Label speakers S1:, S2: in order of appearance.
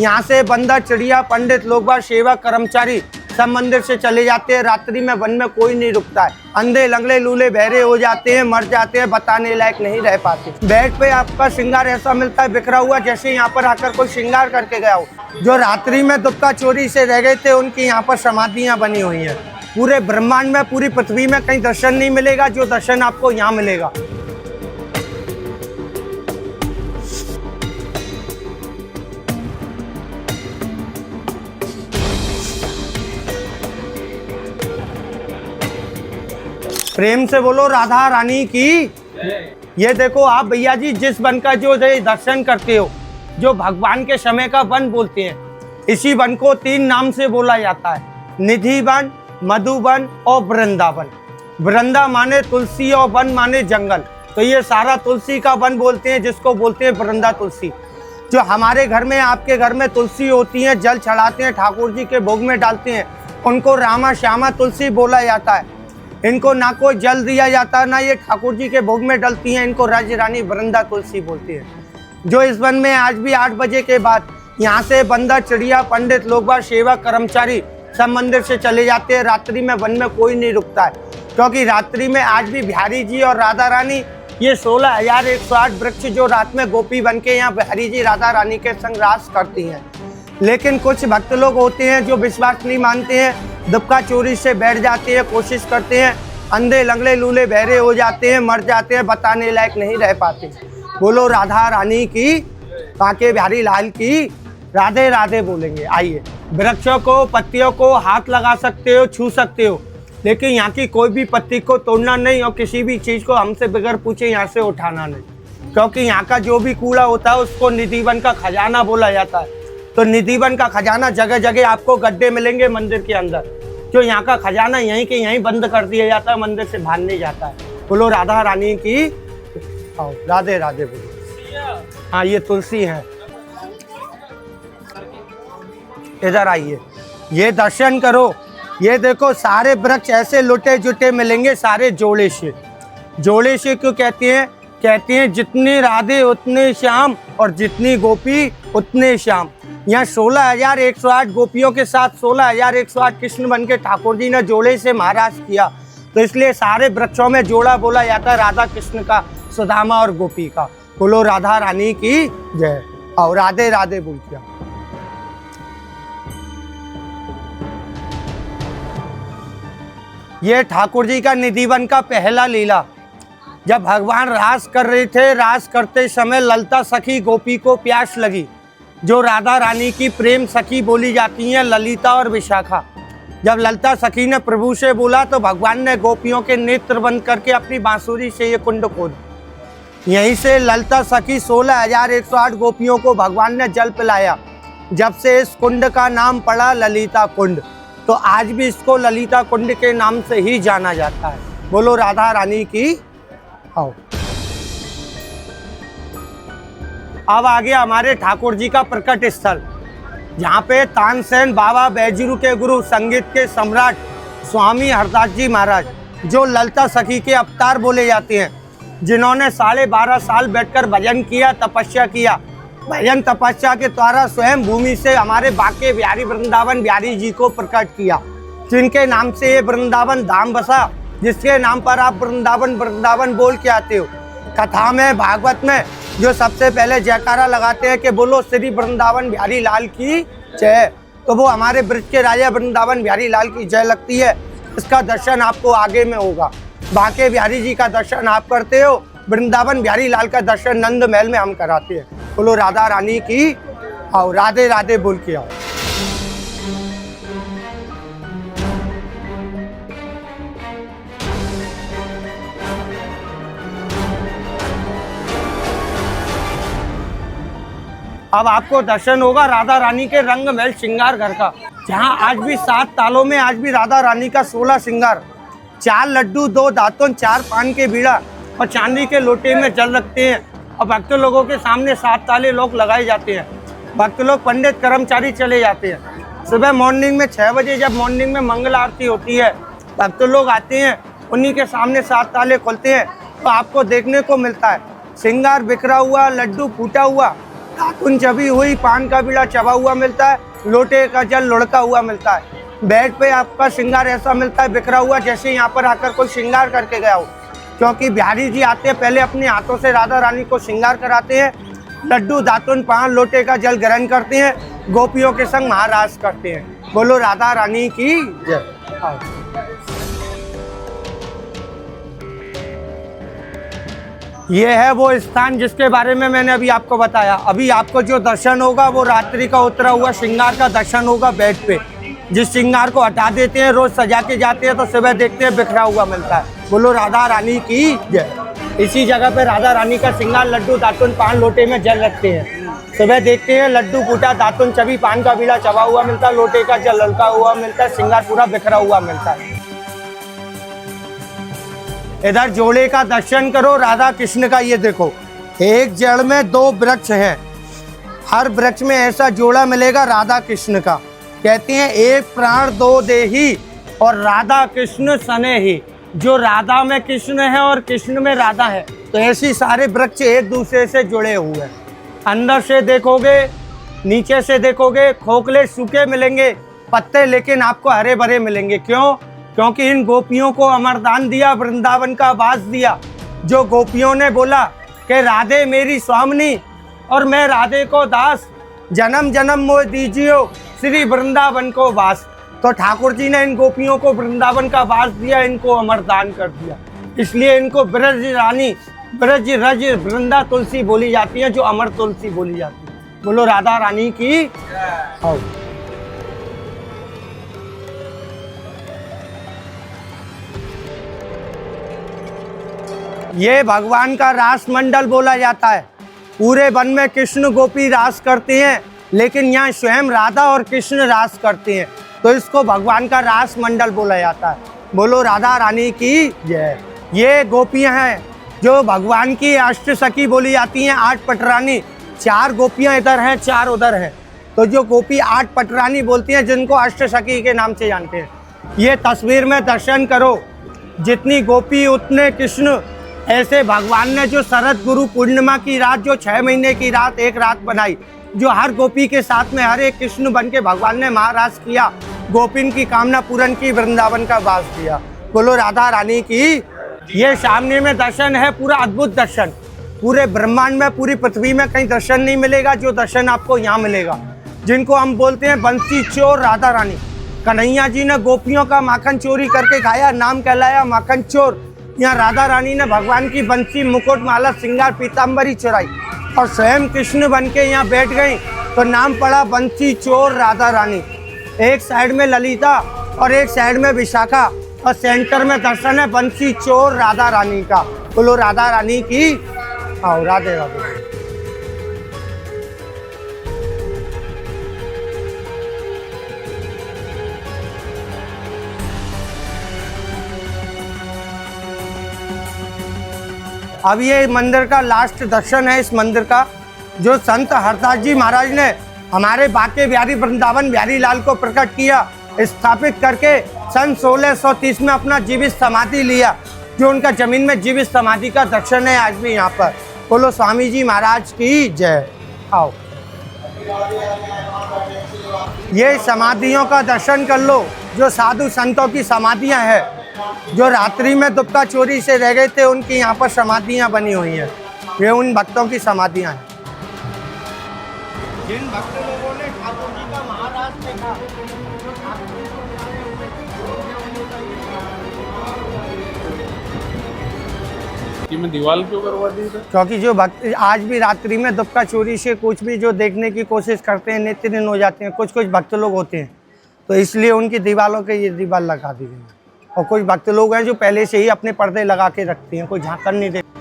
S1: यहाँ से बंदर, चिड़िया, पंडित, लोग बाग, सेवक, कर्मचारी सब मंदिर से चले जाते हैं। रात्रि में वन में कोई नहीं रुकता है। अंधे, लंगड़े, लूले, बहरे हो जाते हैं, मर जाते हैं, बताने लायक नहीं रह पाते। बेड पे आपका श्रृंगार ऐसा मिलता है बिखरा हुआ, जैसे यहाँ पर आकर कोई श्रृंगार करके गया हो। जो रात्रि में दुबका चोरी से रह गए थे, उनकी यहाँ पर समाधियाँ बनी हुई हैं। पूरे ब्रह्मांड में, पूरी पृथ्वी में कहीं दर्शन नहीं मिलेगा जो दर्शन आपको यहाँ मिलेगा। प्रेम से बोलो राधा रानी की। ये देखो आप भैया जी, जिस वन का जो दर्शन करते हो, जो भगवान के समय का वन बोलते हैं, इसी वन को 3 नाम से बोला जाता है, निधि वन, मधुवन और वृंदावन। वृंदा माने तुलसी और वन माने जंगल, तो ये सारा तुलसी का वन बोलते हैं, जिसको बोलते हैं वृंदा तुलसी। जो हमारे घर में, आपके घर में तुलसी होती है, जल चढ़ाते हैं, ठाकुर जी के भोग में डालते हैं, उनको रामा श्यामा तुलसी बोला जाता है। इनको ना कोई जल दिया जाता, ना ये ठाकुर जी के भोग में डलती हैं, इनको राज रानी वृंदा तुलसी बोलती है। जो इस वन में आज भी 8 बजे के बाद यहाँ से बंदर, चिड़िया, पंडित, लोग बाग, सेवक, कर्मचारी सब मंदिर से चले जाते हैं। रात्रि में वन में कोई नहीं रुकता है, क्योंकि रात्रि में आज भी बिहारी जी और राधा रानी, ये 16,108 वृक्ष जो रात में गोपी बन के यहाँ बिहारी जी राधा रानी के संग रास करती हैं। लेकिन कुछ भक्त लोग होते हैं जो विश्वास नहीं मानते हैं, दुबका चोरी से बैठ जाते हैं, कोशिश करते हैं, अंधे, लंगड़े, लूले, बहरे हो जाते हैं, मर जाते हैं, बताने लायक नहीं रह पाते। बोलो राधा रानी की, बांके बिहारी लाल की, राधे राधे बोलेंगे। आइए, वृक्षों को, पत्तियों को हाथ लगा सकते हो, छू सकते हो, लेकिन यहाँ की कोई भी पत्ती को तोड़ना नहीं और किसी भी चीज़ को हमसे बगैर पूछे यहाँ से उठाना नहीं, क्योंकि यहाँ का जो भी कूड़ा होता है उसको निधिवन का खजाना बोला जाता है। तो निधिवन का खजाना जगह जगह आपको गड्ढे मिलेंगे मंदिर के अंदर, जो यहाँ का खजाना यहीं के यहीं बंद कर दिया जाता है, मंदिर से बाहर नहीं जाता है। बोलो राधा रानी की, आओ राधे राधे बोलो। हाँ, ये तुलसी है, इधर आइए, ये दर्शन करो। ये देखो सारे वृक्ष ऐसे लुटे जुटे मिलेंगे, सारे जोड़े से। जोड़े से क्यों कहते हैं? कहते हैं जितने राधे उतने श्याम और जितनी गोपी उतने श्याम। यहाँ 16,108 गोपियों के साथ 16,108 कृष्ण बन के ठाकुर जी ने जोड़े से महाराज किया, तो इसलिए सारे वृक्षों में जोड़ा बोला जाता है राधा कृष्ण का, सुदामा और गोपी का। बोलो राधा रानी की जय। और राधे राधे बोल किया। ये ठाकुर जी का निधिवन का पहला लीला, जब भगवान रास कर रहे थे, रास करते समय ललिता सखी गोपी को प्यास लगी, जो राधा रानी की प्रेम सखी बोली जाती हैं, ललिता और विशाखा। जब ललिता सखी ने प्रभु से बोला तो भगवान ने गोपियों के नेत्र बंद करके अपनी बांसुरी से ये कुंड खोद। यहीं से ललिता सखी 16,108 गोपियों को भगवान ने जल पिलाया। जब से इस कुंड का नाम पड़ा ललिता कुंड, तो आज भी इसको ललिता कुंड के नाम से ही जाना जाता है। बोलो राधा रानी की। आओ, अब आ गया हमारे ठाकुर जी का प्रकट स्थल, जहाँ पे तानसेन बाबा बैजरू के गुरु, संगीत के सम्राट स्वामी हरदास जी महाराज, जो ललिता सखी के अवतार बोले जाते हैं, जिन्होंने 12.5 साल बैठकर भजन किया, तपस्या किया। भजन तपस्या के द्वारा स्वयं भूमि से हमारे बांके बिहारी वृंदावन बिहारी जी को प्रकट किया, जिनके नाम से ये वृंदावन धाम बसा, जिसके नाम पर आप वृंदावन वृंदावन बोल के आते हो। कथा में, भागवत में जो सबसे पहले जयकारा लगाते हैं कि बोलो श्री वृंदावन बिहारी लाल की जय, तो वो हमारे ब्रज के राजा वृंदावन बिहारी लाल की जय लगती है। इसका दर्शन आपको आगे में होगा। बांके बिहारी जी का दर्शन आप करते हो, वृंदावन बिहारी लाल का दर्शन नंद महल में हम कराते हैं। बोलो राधा रानी की। आओ, राधे राधे बोल के आओ। अब आपको दर्शन होगा राधा रानी के रंग महल श्रृंगार घर का, जहाँ आज भी 7 तालों में आज भी राधा रानी का 16 श्रृंगार, 4 लड्डू, 2 दातुन, 4 पान के बीड़ा और चांदी के लोटे में जल रखते हैं। और भक्त लोगों के सामने 7 ताले लोग लगाए जाते हैं। भक्त लोग, पंडित, कर्मचारी चले जाते हैं। सुबह मॉर्निंग में 6 बजे जब मॉर्निंग में मंगल आरती होती है, भक्त लोग आते हैं, उन्हीं के सामने 7 ताले खोलते हैं, तो आपको देखने को मिलता है श्रृंगार बिखरा हुआ, लड्डू फूटा हुआ, दातुन चबी हुई, पान का बीड़ा चबा हुआ मिलता है, लोटे का जल लुढ़का हुआ मिलता है। बेड पे आपका श्रृंगार ऐसा मिलता है बिखरा हुआ, जैसे यहाँ पर आकर कोई श्रृंगार करके गया हो, क्योंकि बिहारी जी आते हैं पहले अपने हाथों से राधा रानी को श्रृंगार कराते हैं। लड्डू दातुन पान लोटे का जल ग्रहण करते हैं, गोपियों के संग महाराज करते हैं। बोलो राधा रानी की जय। ये है वो स्थान जिसके बारे में मैंने अभी आपको बताया। अभी आपको जो दर्शन होगा वो रात्रि का उतरा हुआ श्रृंगार का दर्शन होगा बेड पे। जिस श्रृंगार को हटा देते हैं, रोज सजा के जाते हैं, तो सुबह देखते हैं बिखरा हुआ मिलता है। बोलो राधा रानी की जय। इसी जगह पे राधा रानी का श्रृंगार लड्डू दातुन पान लोटे में जल रखते हैं। सुबह देखते हैं लड्डू बूटा दातुन चबी पान का बीड़ा चबा हुआ मिलता है, लोटे का जल ललका हुआ मिलता है, श्रृंगार पूरा बिखरा हुआ मिलता है। इधर जोड़े का दर्शन करो राधा कृष्ण का। ये देखो, एक जड़ में दो वृक्ष हैं, हर वृक्ष में ऐसा जोड़ा मिलेगा राधा कृष्ण का। कहते हैं एक प्राण दो देही और राधा कृष्ण सने ही। जो राधा में कृष्ण है और कृष्ण में राधा है, तो ऐसी सारे वृक्ष एक दूसरे से जुड़े हुए हैं। अंदर से देखोगे, नीचे से देखोगे, खोखले सूखे मिलेंगे पत्ते, लेकिन आपको हरे भरे मिलेंगे। क्यों? क्योंकि इन गोपियों को अमरदान दिया, वृंदावन का वास दिया। जो गोपियों ने बोला कि राधे मेरी स्वामिनी और मैं राधे को दास, जन्म जन्म मोह दीजियो श्री वृंदावन को वास। तो ठाकुर जी ने इन गोपियों को वृंदावन का वास दिया, इनको अमरदान कर दिया। इसलिए इनको ब्रज रानी, ब्रज रज वृंदा तुलसी बोली जाती है, जो अमर तुलसी बोली जाती है। बोलो राधा रानी की। ये भगवान का रास मंडल बोला जाता है। पूरे वन में कृष्ण गोपी रास करते हैं, लेकिन यहाँ स्वयं राधा और कृष्ण रास करते हैं, तो इसको भगवान का रास मंडल बोला जाता है। बोलो राधा रानी की जय। ये गोपियाँ हैं जो भगवान की अष्ट सखी बोली जाती हैं, 8 पटरानी। 4 गोपियाँ इधर हैं, 4 उधर हैं, तो जो गोपी 8 पटरानी बोलती हैं, जिनको अष्ट सखी के नाम से जानते हैं। ये तस्वीर में दर्शन करो, जितनी गोपी उतने कृष्ण। ऐसे भगवान ने जो शरद गुरु पूर्णिमा की रात, जो 6 महीने की रात एक रात बनाई, जो हर गोपी के साथ में हर एक कृष्ण बन के भगवान ने महाराज किया, गोपिन की कामना पूर्ण की, वृंदावन का वास दिया। बोलो राधा रानी की। ये सामने में दर्शन है, पूरा अद्भुत दर्शन। पूरे ब्रह्मांड में, पूरी पृथ्वी में कहीं दर्शन नहीं मिलेगा जो दर्शन आपको यहाँ मिलेगा, जिनको हम बोलते हैं बंसी चोर राधा रानी। कन्हैया जी ने गोपियों का माखन चोरी करके खाया, नाम कहलाया माखन चोर। यहाँ राधा रानी ने भगवान की बंसी, मुकुट, माला, श्रृंगार, पीताम्बरी चुराई और स्वयं कृष्ण बन के यहाँ बैठ गई, तो नाम पड़ा बंसी चोर राधा रानी। एक साइड में ललिता और एक साइड में विशाखा, और सेंटर में दर्शन है बंसी चोर राधा रानी का। बोलो राधा रानी की। आओ राधे राधे। अब ये मंदिर का लास्ट दर्शन है। इस मंदिर का जो संत हरदास जी महाराज ने हमारे बाके बिहारी वृंदावन बिहारी लाल को प्रकट किया, स्थापित करके सन 1630 में अपना जीवित समाधि लिया, जो उनका जमीन में जीवित समाधि का दर्शन है आज भी यहाँ पर। बोलो स्वामी जी महाराज की जय। आओ, ये समाधियों का दर्शन कर लो, जो साधु संतों की समाधियाँ हैं, जो रात्रि में दुबका चोरी से रह गए थे, उनकी यहाँ पर समाधियाँ बनी हुई हैं। ये उन भक्तों की समाधियाँ हैं, जिन भक्त लोगों ने ठाकुर जी का महाराज देखा।
S2: में दीवार क्यों करवा दी?
S1: क्योंकि जो भक्त आज भी रात्रि में दुबका चोरी से कुछ भी जो देखने की कोशिश करते हैं, नित्य दिन हो जाते हैं। कुछ भक्त लोग होते हैं, तो इसलिए उनकी दीवारों के ये दीवार लगा दी गई। और कुछ भक्त लोग हैं जो पहले से ही अपने पर्दे लगा के रखते हैं, कोई झांकन नहीं देते।